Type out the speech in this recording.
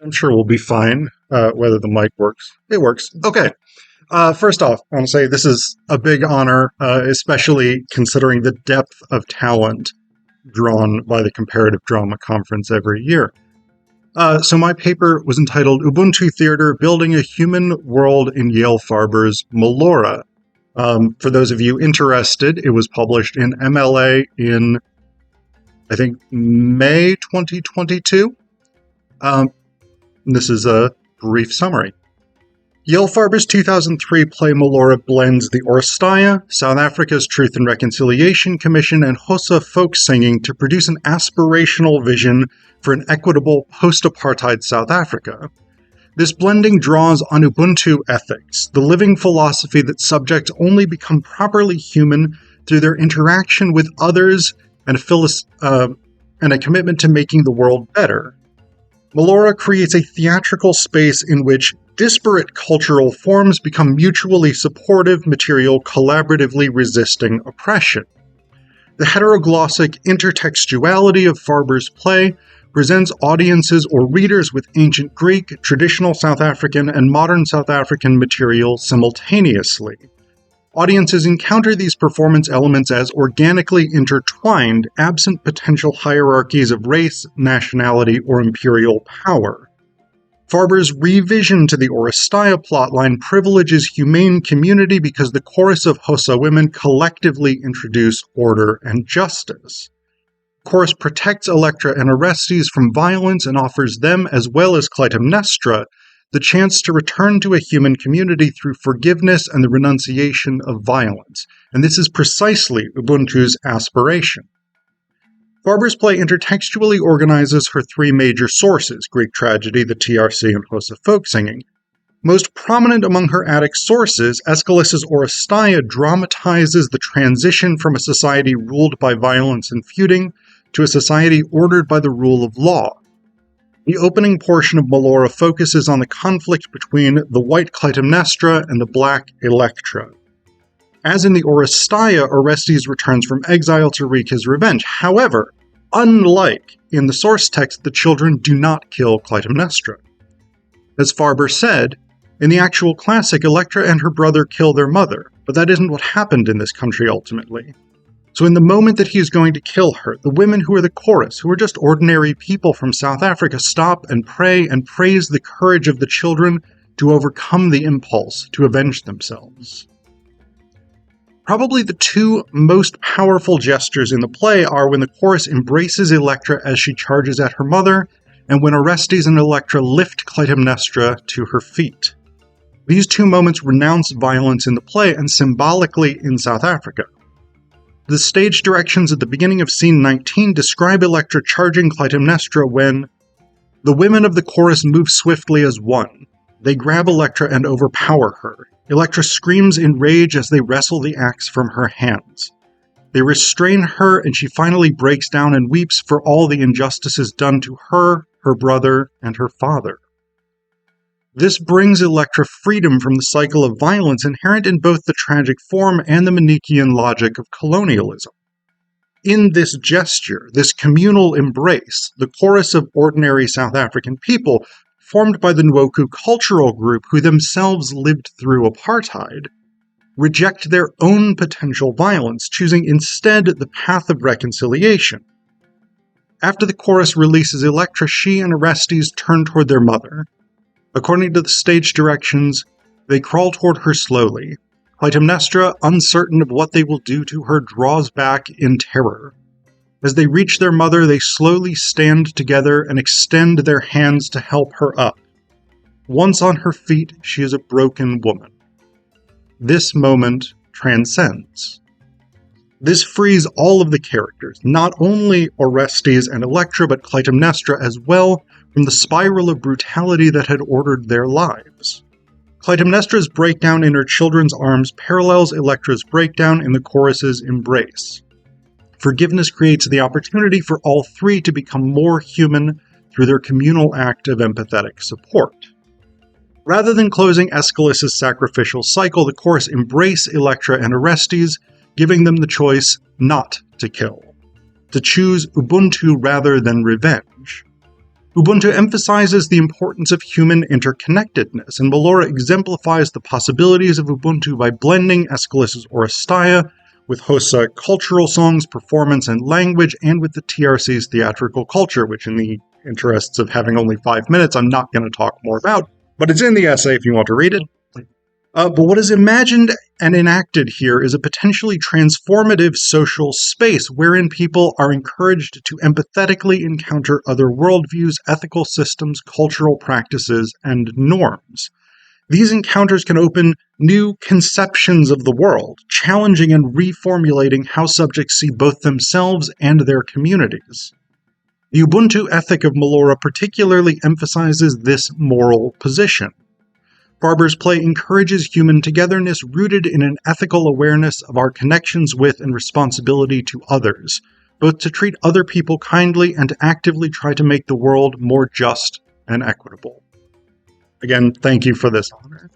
I'm sure we'll be fine, whether the mic works. It works. Okay. First off, I want to say this is a big honor, especially considering the depth of talent drawn by the Comparative Drama Conference every year. So my paper was entitled Ubuntu Theatre, Building a Human World in Yael Farber's Molora. For those of you interested, it was published in MLA in, I think, May 2022. This is a brief summary. Yael Farber's 2003 play Molora blends the Oresteia, South Africa's Truth and Reconciliation Commission, and Xhosa folk singing to produce an aspirational vision for an equitable post-apartheid South Africa. This blending draws on Ubuntu ethics, the living philosophy that subjects only become properly human through their interaction with others and a commitment to making the world better. Molora creates a theatrical space in which disparate cultural forms become mutually supportive material collaboratively resisting oppression. The heteroglossic intertextuality of Farber's play presents audiences or readers with ancient Greek, traditional South African, and modern South African material simultaneously. Audiences encounter these performance elements as organically intertwined, absent potential hierarchies of race, nationality, or imperial power. Farber's revision to the Oresteia plotline privileges humane community because the chorus of Xhosa women collectively introduce order and justice. The chorus protects Electra and Orestes from violence and offers them, as well as Clytemnestra, the chance to return to a human community through forgiveness and the renunciation of violence, and this is precisely Ubuntu's aspiration. Farber's play intertextually organizes her three major sources, Greek tragedy, the TRC, and Xhosa folk singing. Most prominent among her Attic sources, Aeschylus's Oresteia dramatizes the transition from a society ruled by violence and feuding to a society ordered by the rule of law. The opening portion of Molora focuses on the conflict between the white Clytemnestra and the black Electra. As in the Oresteia, Orestes returns from exile to wreak his revenge. However, unlike in the source text, the children do not kill Clytemnestra. As Farber said, in the actual classic, Electra and her brother kill their mother, but that isn't what happened in this country ultimately. So in the moment that he is going to kill her, the women who are the chorus, who are just ordinary people from South Africa, stop and pray and praise the courage of the children to overcome the impulse to avenge themselves. Probably the two most powerful gestures in the play are when the chorus embraces Electra as she charges at her mother, and when Orestes and Electra lift Clytemnestra to her feet. These two moments renounce violence in the play and symbolically in South Africa. The stage directions at the beginning of scene 19 describe Electra charging Clytemnestra when the women of the chorus move swiftly as one. They grab Electra and overpower her. Electra screams in rage as they wrestle the axe from her hands. They restrain her, and she finally breaks down and weeps for all the injustices done to her, her brother, and her father. This brings Electra freedom from the cycle of violence inherent in both the tragic form and the Manichaean logic of colonialism. In this gesture, this communal embrace, the chorus of ordinary South African people, formed by the Nwoku cultural group who themselves lived through apartheid, reject their own potential violence, choosing instead the path of reconciliation. After the chorus releases Electra, she and Orestes turn toward their mother. According to the stage directions, they crawl toward her slowly. Clytemnestra, uncertain of what they will do to her, draws back in terror. As they reach their mother, they slowly stand together and extend their hands to help her up. Once on her feet, she is a broken woman. This moment transcends. This frees all of the characters, not only Orestes and Electra, but Clytemnestra as well, from the spiral of brutality that had ordered their lives. Clytemnestra's breakdown in her children's arms parallels Electra's breakdown in the chorus's embrace. Forgiveness creates the opportunity for all three to become more human through their communal act of empathetic support. Rather than closing Aeschylus's sacrificial cycle, the chorus embrace Electra and Orestes, giving them the choice not to kill, to choose Ubuntu rather than revenge. Ubuntu emphasizes the importance of human interconnectedness, and Molora exemplifies the possibilities of Ubuntu by blending Aeschylus's Oresteia with Hossa cultural songs, performance, and language, and with the TRC's theatrical culture, which in the interests of having only 5 minutes, I'm not going to talk more about, but it's in the essay if you want to read it. But what is imagined and enacted here is a potentially transformative social space wherein people are encouraged to empathetically encounter other worldviews, ethical systems, cultural practices, and norms. These encounters can open new conceptions of the world, challenging and reformulating how subjects see both themselves and their communities. The Ubuntu ethic of Molora particularly emphasizes this moral position. Farber's play encourages human togetherness rooted in an ethical awareness of our connections with and responsibility to others, both to treat other people kindly and to actively try to make the world more just and equitable. Again, thank you for this honor.